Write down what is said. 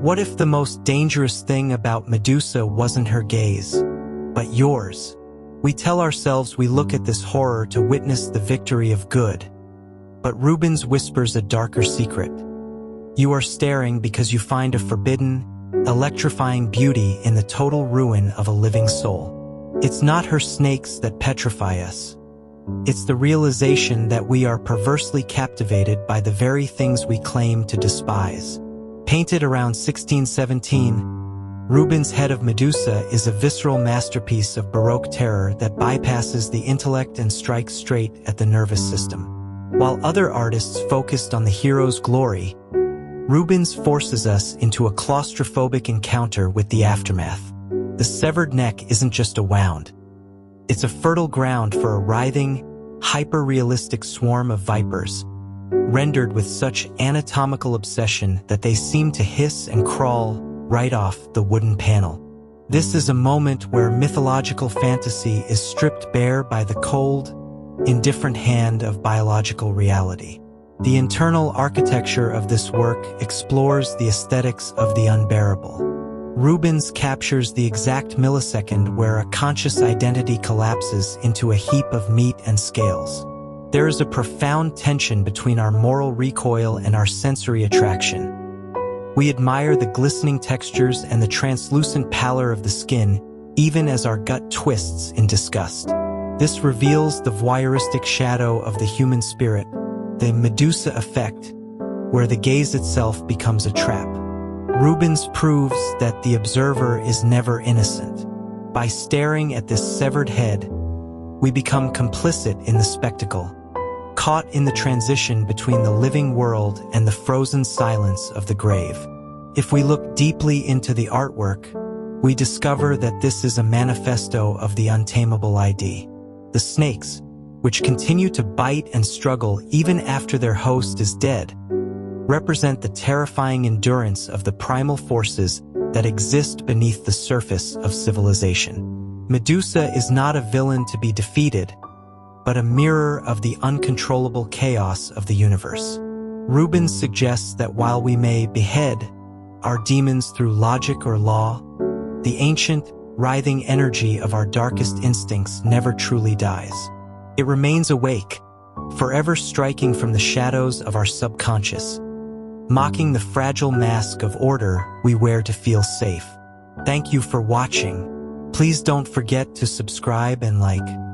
What if the most dangerous thing about Medusa wasn't her gaze, but yours? We tell ourselves we look at this horror to witness the victory of good, but Rubens whispers a darker secret. You are staring because you find a forbidden, electrifying beauty in the total ruin of a living soul. It's not her snakes that petrify us. It's the realization that we are perversely captivated by the very things we claim to despise. Painted around 1617, Rubens' head of Medusa is a visceral masterpiece of Baroque terror that bypasses the intellect and strikes straight at the nervous system. While other artists focused on the hero's glory, Rubens forces us into a claustrophobic encounter with the aftermath. The severed neck isn't just a wound. It's a fertile ground for a writhing, hyper-realistic swarm of vipers, rendered with such anatomical obsession that they seem to hiss and crawl right off the wooden panel. This is a moment where mythological fantasy is stripped bare by the cold, indifferent hand of biological reality. The internal architecture of this work explores the aesthetics of the unbearable. Rubens captures the exact millisecond where a conscious identity collapses into a heap of meat and scales. There is a profound tension between our moral recoil and our sensory attraction. We admire the glistening textures and the translucent pallor of the skin, even as our gut twists in disgust. This reveals the voyeuristic shadow of the human spirit, the Medusa effect, where the gaze itself becomes a trap. Rubens proves that the observer is never innocent. By staring at this severed head, we become complicit in the spectacle, caught in the transition between the living world and the frozen silence of the grave. If we look deeply into the artwork, we discover that this is a manifesto of the untamable ID. The snakes, which continue to bite and struggle even after their host is dead, represent the terrifying endurance of the primal forces that exist beneath the surface of civilization. Medusa is not a villain to be defeated, but a mirror of the uncontrollable chaos of the universe. Rubens suggests that while we may behead our demons through logic or law, the ancient, writhing energy of our darkest instincts never truly dies. It remains awake, forever striking from the shadows of our subconscious, mocking the fragile mask of order we wear to feel safe. Thank you for watching. Please don't forget to subscribe and like.